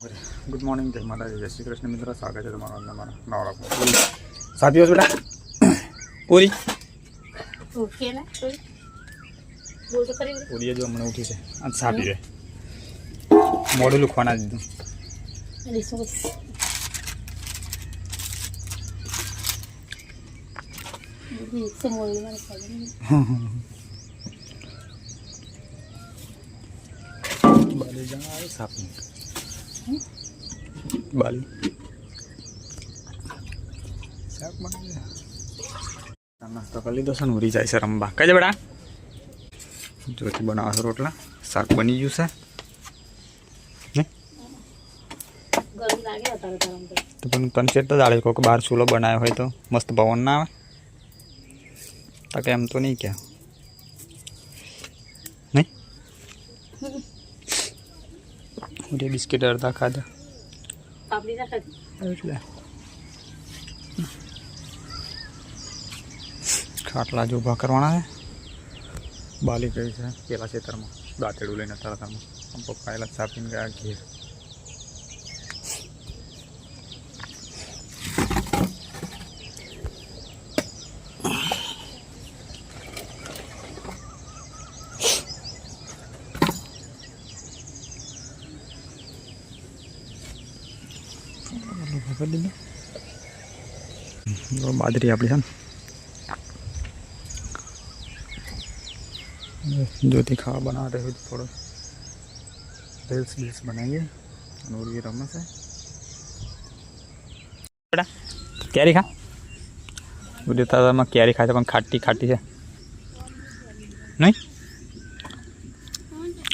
Good morning जय माता जय श्री कृष्ण मित्र स्वागत है तुम्हारा नवरा साथ दिवस बेटा पूरी पूरी जो हमने उठी से आज सापी है मोड़ू लुखवाना दीदू बाली जाए सापी बाली શાક બનાવી નાસ્તો કરી લીધો છે ને ઉરી જાય છે રમવા કઈ છે બેટા જોથી બનાવો છો રોટલા શાક બની ગયું છે તો પણ તને ચેટ તો જાળે કોઈક બહાર ચૂલો બનાવ્યો હોય તો મસ્ત પવન ના આવે તો કે એમ તો નહીં ક્યાં નહીં ઉરી બિસ્કિટ અડધા ખાધા એટલે ખાટલા જ ઊભા કરવાના છે બાલી ગઈ છે પેલા ખેતરમાં દાંતેડું લઈને તરતમાં પપ્પા એલા છાપીને ગયા ઘેર बाजरी अपनी है ज्योति खावा बना रहे हो थोड़ा रील्स वील्स बनाएंगे और ये रमस है बेटा कैरी खा उधर ताजा में कैरी खाते पण खाटी खाटी है नहीं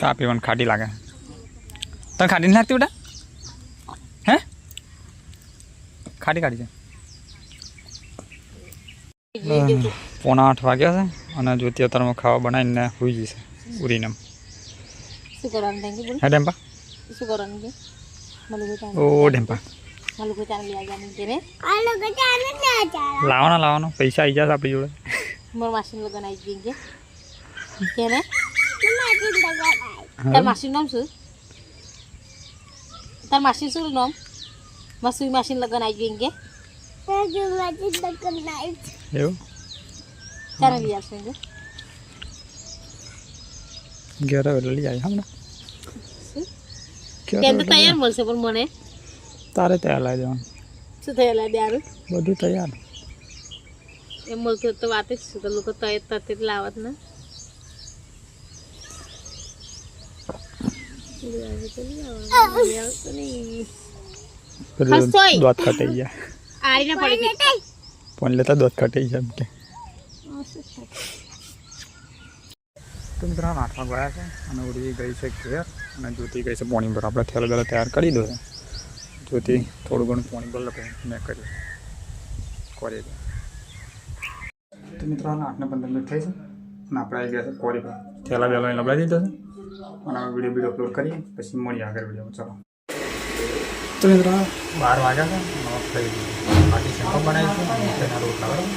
काफी पण खाटी लागे तो खाटी नहीं लगती बेटा हैं खाटी खाटी है 7:45 વાગ્યા છે અને જ્યોતિ અત્યારમાં ખાવા બનાવીને હોઈ જશે ઉરીને શું કરવાનું થેન્ક યુ હે ડેમ્પા શું કરવાનું છે મલુગો ચાન ઓ ડેમ્પા મલુગો ચાન લઈ આવવાનું છે રે લાવવાનો પૈસા આવી જશે આપણી જોડે મોર માસીન લગન આવી ગઈ છે કે ને તાર માસીન નામ શું તાર માસીન શું નામ મસુઈ માસીન લગન આવી ગઈ કે એવું ચાને લઈ આવશે કે ઘેર એટલે લઈ આવી હમણાં કેમ તો તૈયાર મળશે પણ મને તારે તૈયાર લાવી દેવાનું શું તૈયાર લાવી દેવાનું બધું તૈયાર એમ મળતું તો વાત જ શું તો લોકો તૈયાર તરત લાવત ને દોત ખટાઈ ગયા આઈને પડી પણ લેતા દોત ખટાઈ જાય એમ કે તો મિત્રો 8 વાગ્યા છે અને ઉડી ગઈ છે ઘેર અને જ્યોતિ ગઈ છે પાણી પર આપણે થેલો બેલો તૈયાર કરી દો જ્યોતિ થોડું ઘણું પાણી પર લપે મેં કર્યું કરી દો તો મિત્રો 8:15 મિનિટ થઈ છે અને આપણે આવી ગયા છે કોરી પર થેલા બેલો લગાવી દીધો છે અને હવે વિડીયો અપલોડ કરીએ પછી મળીએ આગળ વિડીયો ચલો તો મિત્રો 12 વાગ્યા છે થઈ ગયું બાકી સેમ્પલ બનાવી છે અને તેના રોટલા બરાબર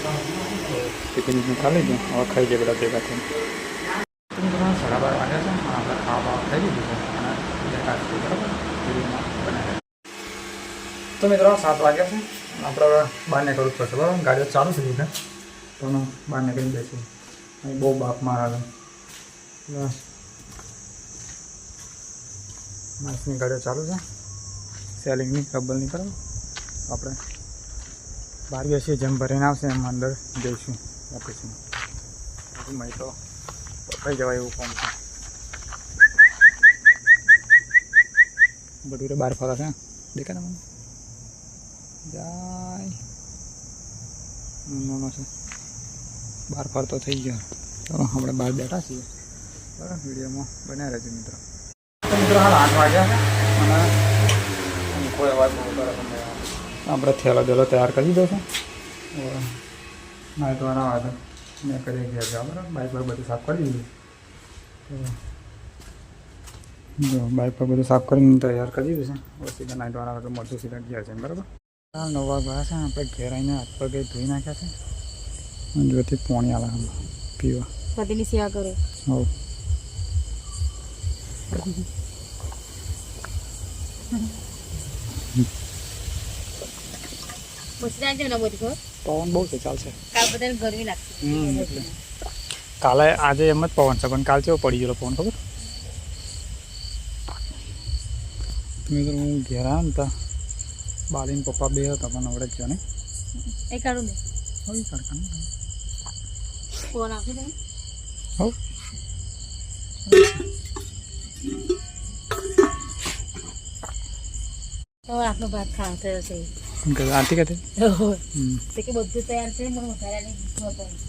ટિફિન ખાલી ગયું હવે ખાઈ જાય બધા ભેગા થઈને 12:30 વાગ્યા છે આપણે ખાવા થઈ ગયું છે અને બરાબર બનાવે તો મિત્રો 7 વાગ્યા છે આપણે બહાર નીકળવું પડશે બરાબર ગાડીઓ ચાલુ છે દીધા તો બહાર નીકળી જઈશું અહીં બહુ બાપ મારા માસની ગાડીઓ ચાલુ છે સેલિંગની રબલની બરાબર આપણે બહાર બેસીએ જેમ ભરીને આવશે એમ અંદર જઈશું ઓફિસમાં પછી મેં તો પકડી જવાય એવું કામ છે બધું બહાર ફરા છે દેખાય ને મને જાય નાનો છે બહાર ફરતો થઈ ગયો ચાલો આપણે બહાર બેઠા છીએ બરાબર વિડીયોમાં બનાવી રહેજો મિત્રો મિત્રો હાલ 8 વાગ્યા છે અને કોઈ અવાજ બહુ બરાબર આપણે થેલો બેલો તૈયાર કરી દીધો છે નાઇટ વાળા આવે મેં કરી ગયા છે બરાબર બાઇક પર બધું સાફ કરી દીધું જો બાઇક પર બધું સાફ કરીને તૈયાર કરી દીધું છે હવે સીધા નાઇટ વાળા આવે તો મળતું સીધા ગયા છે બરાબર 9 વાગ્યા છે આપણે ઘેર આવીને હાથ પગે ધોઈ નાખ્યા છે અને જોથી પાણી આવે પીવા પતિની સેવા કરો હવ પછી આજે ને બધી ખબર પવન બહુ છે, ચાલશે. કાલ બધાને ગરમી લાગશે એટલે કાલે આજે એમ જ પવન છે, પણ કાલ કેવો પડી ગયેલો પવન ખબર? મિત્રો હું ઘેર આવ્યો ને ત્યાં બાલીને પપ્પા બે હતા, પણ આવડે જ ને એ કાઢું દે હવે સરકાર ફોન આપી દે હો હવે આપણો ભાત ખાવા થયો છે શું કહે આરતી કહે? તો કે બધું તૈયાર છે મને વઘાર્યાની ખબર પડી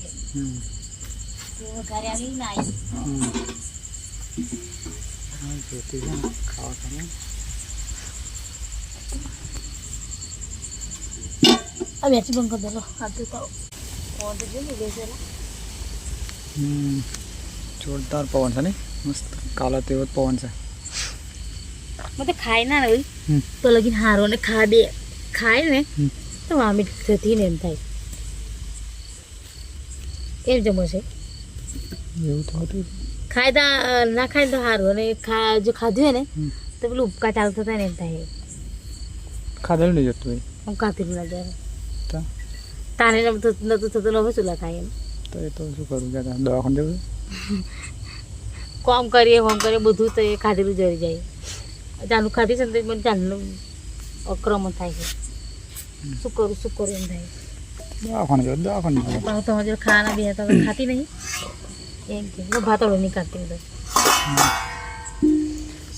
છે વઘાર્યાની ના આવી જોતી છે ને ખાવા ખાવા આ બેસી બંધ કરી દેલો આટલું તો ફોન તો જોઈ બેસેલા જોરદાર પવન છે ને મસ્ત કાલે તેવો જ પવન છે. મને ખાય ના રહી તો લગીન હારો ને ખાય ને તો વામિટ થતી ને એમ થાય એમ જમો છે એવું તો હતું. ખાય તો ના ખાય તો સારું અને જો ખાધું હોય ને તો પેલું ઉપકા ચાલુ થતા ને એમ થાય ખાધેલું નહીં જતું ભાઈ આમ ખાતેલું ના જાય તો તારે નતું થતું હવે ચૂલા ખાય એમ તો એ તો શું કરું કે દવાખાને જવું કોમ કરીએ બધું તો એ ખાધેલું જરી જાય જાનું ખાધી છે ને તો મને જાનનું આક્રમણ થાય છે શું કરું એમ થાય દવાખાને જવું દવાખાને જવું પણ તમારે જો ખાવાના બે તો ખાતી નહીં એમ કે ભાતોડો નહીં કાઢતી બધું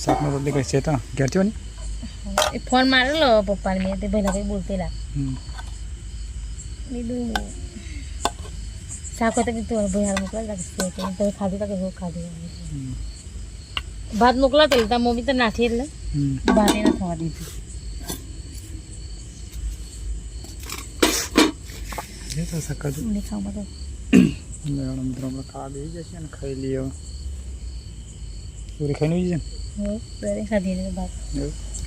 શાકનો રોટલી કઈ છે તો ઘેર થયો ને એ ફોન મારેલો પપ્પાને મેં તે પહેલાં કંઈ બોલતેલા બીજું શાક હોય તો બી તો ભાઈ મોકલા લાગશે તો ખાધું તો કે ખાધું ભાત મોકલા તો તાર મમ્મી તો નાખી એટલે ભાત એને થવા દીધું તો સકર નહીં ખાવા તો મિત્રો આપણે ખાવા બેસી જશે ને ખાઈ લઈએ પૂરી ખાઈને જશે ને દરેક ખાધી ને ભાત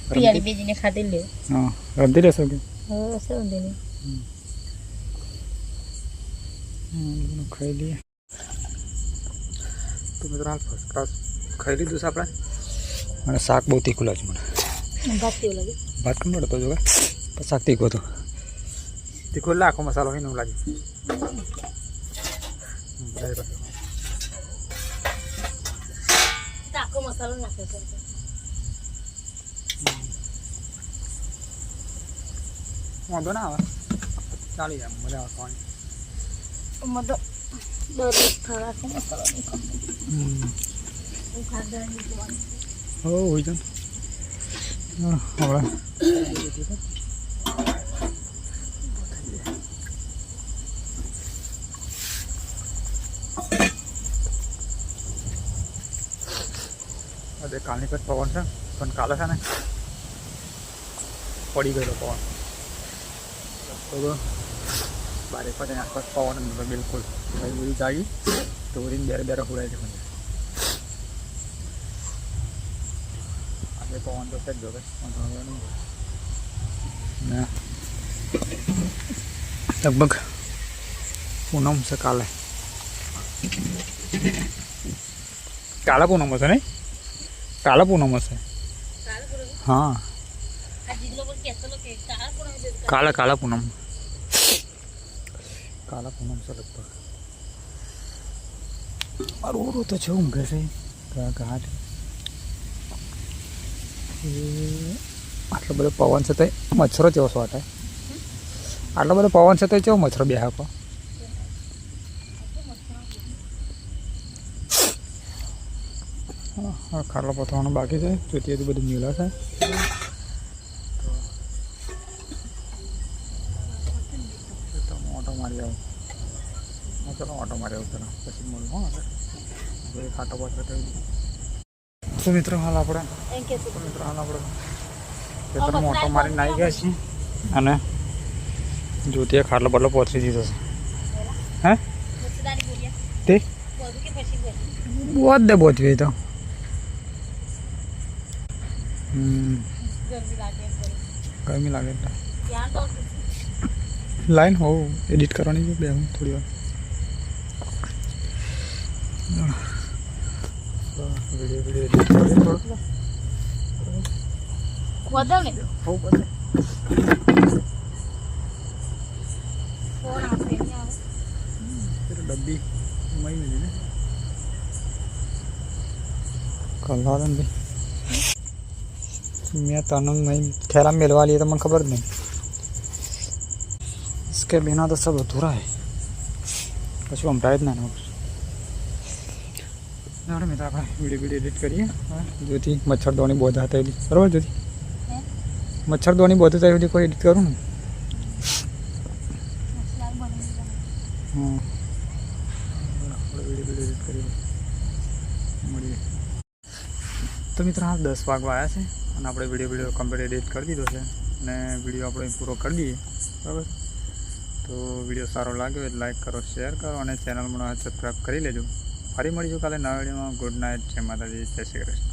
પિયાળી બેજીને ખાધી લે હા રમતી રહેશો કે હશે વાંધો નહીં ખાઈ લઈએ તો મિત્રો હાલ ફર્સ્ટ ક્લાસ ખાઈ લીધું છે આપણે અને શાક બહુ તીખું લાગે મને ભાત કેવું લાગે ભાત કેમ મળતો જો કે શાક તીખું હતું તીખું એટલે આખો મસાલો હોય ને એવું લાગે આખો મસાલો નાખ્યો છે વાંધો ના આવે ચાલી જાય મજા આવે ખાવાની મતલબ દરેક ખાવા આખો મસાલો નહીં ખાતો હો હોય છે હવે અરે કાલની પર પવન છે પણ કાલે છે ને પડી ગયેલો પવન તો 12 વાગ્યાની આસપાસ પવન બિલકુલ બધી જાગી તો ઉડીને બેરે હોડાય છે મને આજે પવન તો છે જ જો ને લગભગ પૂનમ છે કાલે પૂનમ હશે નહીં કાલે પૂનમ હશે હા કાલે પૂનમ છે લગભગ મારું તો છે ઊંઘે છે ઘાટ આટલો બધો પવન છે તો મચ્છરો જેવો સ્વાટાય આટલો બધો પવન છે તો કેવો મચ્છરો બે હાકો ખાટલો પથવાનું બાકી છે જોતી હતી બધું મેળા છે તો ઓટો મારી આવું ચલો ઓટો મારી આવું ચલો પછી મળું હા ખાટો પાછો તો મિત્રો હાલ આપણે ખેતરમાં ઓટો મારીને આવી ગયા છીએ અને જોતી ખાટલો બદલો પહોંચી દીધો છે હે તે बहुत दे बहुत भी तो गर्मी लगे लाइन हो एडिट करवानी है बे थोड़ी वीडियो वीडियो एडिट कर વધવ ને બહુ બધે ફોન આપણે નહીં આવે ડબ્બી મળી લીધી ને કલર ને ભાઈ मैं तन नहीं खेला मिलवा लिए तो मैं खबर नहीं इसके बिना तो सब अधूरा है पशु हम टाइट ना मैं तो अपने वीडियो एडिट करिए जो थी मच्छरदानी बहुत आता है बराबर जो थी मच्छरदानी बहुत आता है कोई एडिट करूँ ना हाँ वीडियो एडिट करिए મળીએ તો મિત્રો આ 10 વાગવા આવ્યા છે અને આપણે વિડીયો કમ્પ્લીટ એડિટ કરી દીધો છે અને વિડીયો આપણે પૂરો કરી દઈએ બરાબર તો વિડીયો સારો લાગ્યો હોય લાઈક કરો શેર કરો અને ચેનલમાં સબસ્ક્રાઈબ કરી લેજો ફરી મળીશું કાલે નવા વિડીયોમાં ગુડ નાઇટ જય માતાજી જય શ્રી કૃષ્ણ